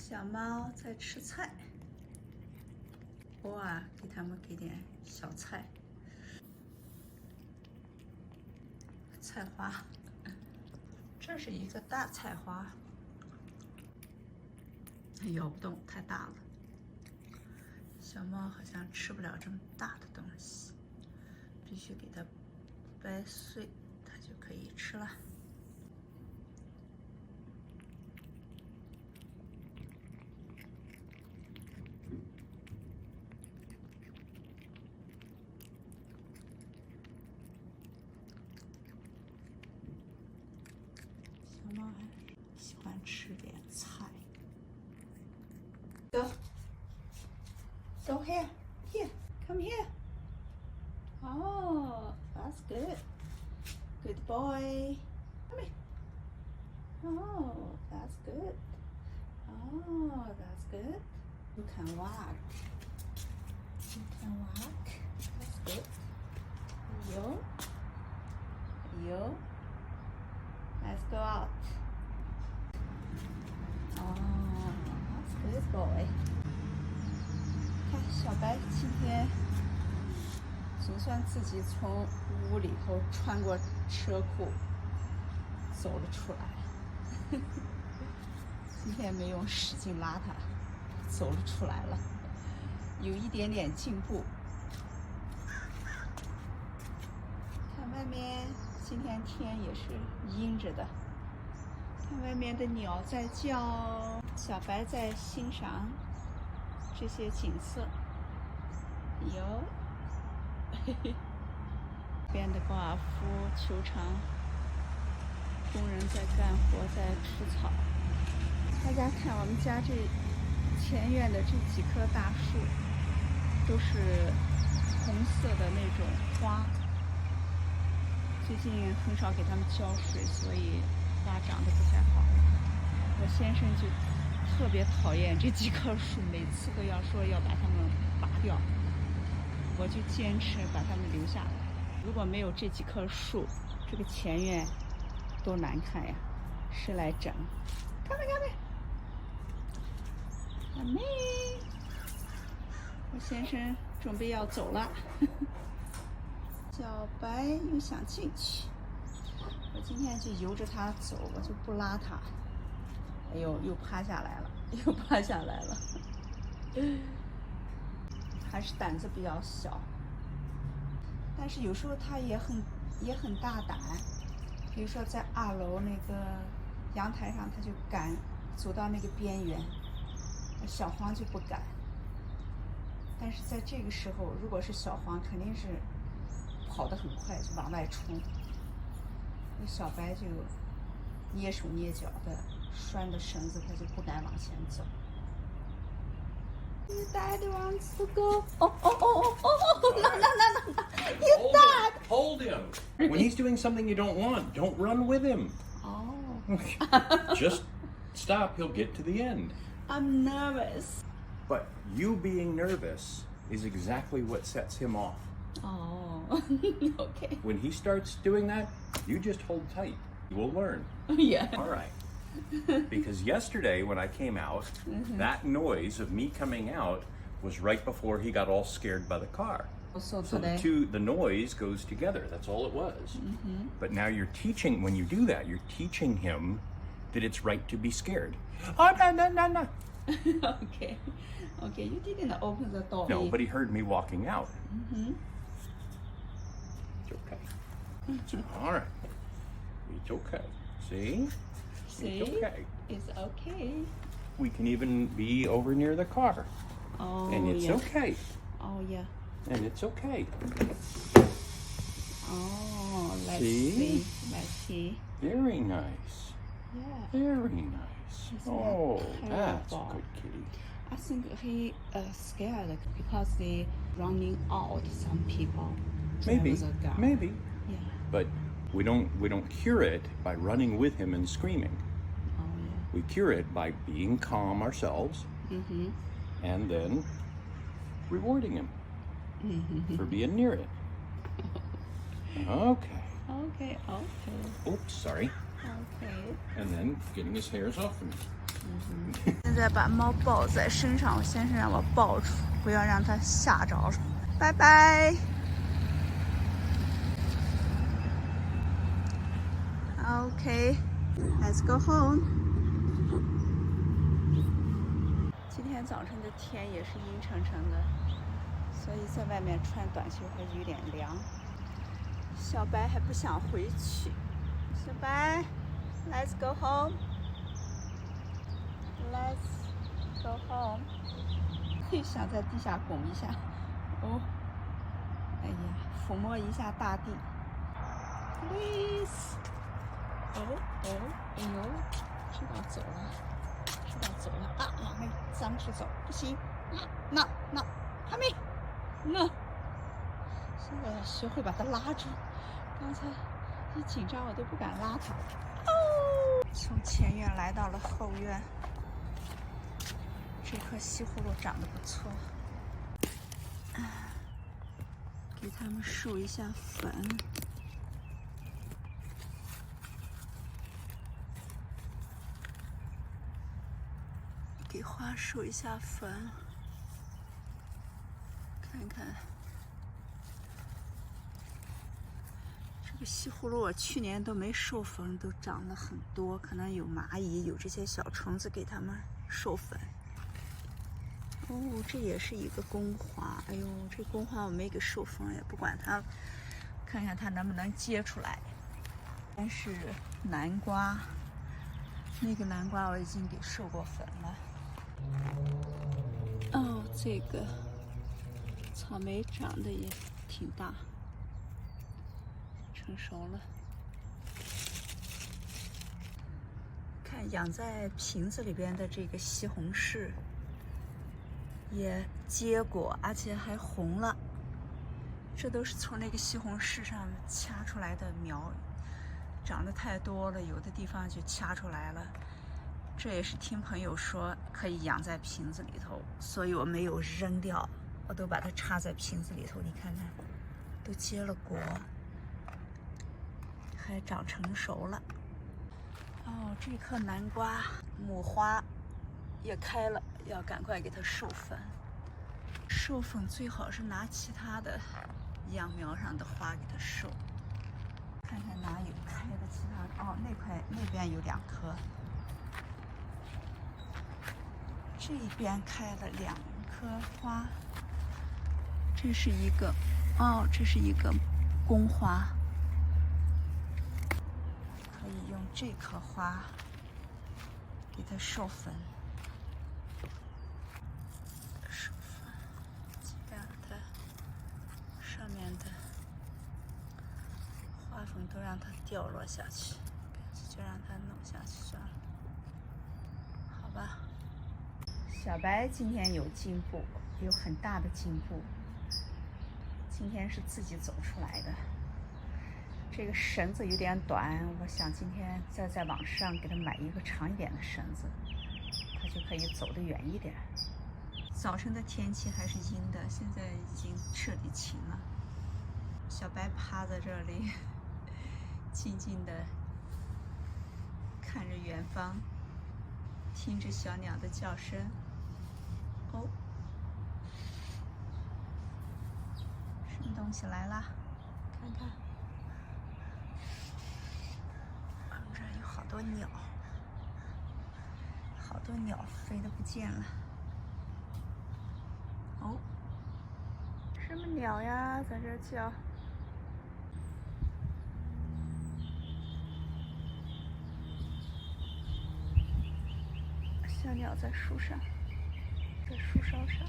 小猫在吃菜，哇，给它们给点小菜，菜花，这是一个大菜花，咬不动，太大了。小猫好像吃不了这么大的东西，必须给它掰碎，它就可以吃了。小猫还喜欢吃点菜。Go here, come here. Oh, that's good. Good boy. Come here. Oh, that's good. Oh, that's good. You can walk. You can walk. That's good. You. Let's go out. Oh, that's good boy. 看小白今天总算自己从屋里头穿过车库走了出来。今天没用使劲拉它，走了出来了，有一点点进步。看外面，今天天也是阴着的。看外面的鸟在叫，小白在欣赏这些景色。有，边的高尔夫球场，工人在干活，在除草。大家看我们家这前院的这几棵大树，都是红色的那种花。最近很少给它们浇水，所以花长得不太好。我先生就特别讨厌这几棵树，每次都要说要把它们拔掉，我就坚持把它们留下来。如果没有这几棵树，这个前院多难看呀！谁来整？看没看没？看没？我先生准备要走了。小白又想进去，我今天就由着它走，我就不拉它。哎呦，又趴下来了，又趴下来了。还是胆子比较小，但是有时候它也很大胆。比如说在2楼那个阳台上，它就敢走到那个边缘，小黄就不敢。但是在这个时候，如果是小黄，肯定是跑得很快，就往外冲。那小白就蹑手蹑脚的拴着绳子，它就不敢往前走。Your dad wants to go. Oh, no. Your dad. Hold him. When he's doing something you don't want, don't run with him. Oh. Just stop, he'll get to the end. I'm nervous. But you being nervous is exactly what sets him off. Oh, okay. When he starts doing that, you just hold tight. You will learn. Yeah. All right. Because yesterday when I came out, that noise of me coming out was right before he got all scared by the car. So So today. the noise goes together. That's all it was. But now you're teaching, when you do that, you're teaching him that it's right to be scared. Oh, no. Okay. Okay, you didn't open the door. No, but he heard me walking out. It's okay. It's all right. It's okay. See? See? It's okay. It's okay. We can even be over near the car. Oh, And it's yeah. okay. Oh, yeah. And it's okay. Oh, let's See? see. Let's see. Very nice. Yeah. Very nice. He's Oh, not that's a terrible. good kitty. I think he scared because they running out some people. Maybe. There was a guy. Maybe. Yeah. But we don't cure it by running with him and screaming. Oh, yeah. We cure it by being calm ourselves and then rewarding him for being near it. Okay. Okay. Okay. Oops, sorry. Okay. And then getting his hairs off him. 在把猫抱在身上，我先生让我抱住，不要让它吓着了。拜拜。OK，let's go home。今天早晨的天也是阴沉沉的，所以在外面穿短袖还有点凉。小白还不想回去，小白 ，Let's go home。Let's go home。想在地下拱一下，哦，哎呀，抚摸一下大地。Please。哎呦，知道走了啊！没脏是走，不行，那，还没，现在要学会把它拉住。刚才一紧张，我都不敢拉它。哦，从前院来到了后院，这棵西葫芦长得不错，给它们授一下粉。给花授一下粉，看看这个西葫芦，我去年都没授粉，都长了很多，可能有蚂蚁，有这些小虫子给它们授粉。哦，这也是一个公花，哎呦，这公花我没给授粉，也不管它，看看它能不能结出来。但是南瓜，那个南瓜我已经给授过粉了。哦，这个草莓长得也挺大，成熟了。看养在瓶子里边的这个西红柿也结果，而且还红了。这都是从那个西红柿上掐出来的苗，长得太多了，有的地方就掐出来了。这也是听朋友说可以养在瓶子里头，所以我没有扔掉，我都把它插在瓶子里头。你看看，都结了果，还长成熟了。哦，这颗南瓜母花也开了，要赶快给它授粉。授粉最好是拿其他的秧苗上的花给它授，看看哪有开的其他的。哦，那边有2颗。这边开了2颗花，这是一个，哦，这是一个公花，可以用这颗花给它授粉，这样它上面的花粉都让它掉落下去，就让它弄下去算了，好吧。小白今天有进步，有很大的进步。今天是自己走出来的。这个绳子有点短，我想今天再在网上给他买一个长一点的绳子，他就可以走得远一点。早晨的天气还是阴的，现在已经彻底晴了。小白趴在这里，静静地看着远方，听着小鸟的叫声。哦，什么东西来啦？看看，这儿有好多鸟，好多鸟飞得不见了。哦，什么鸟呀，在这叫？小鸟在树上，在树梢上。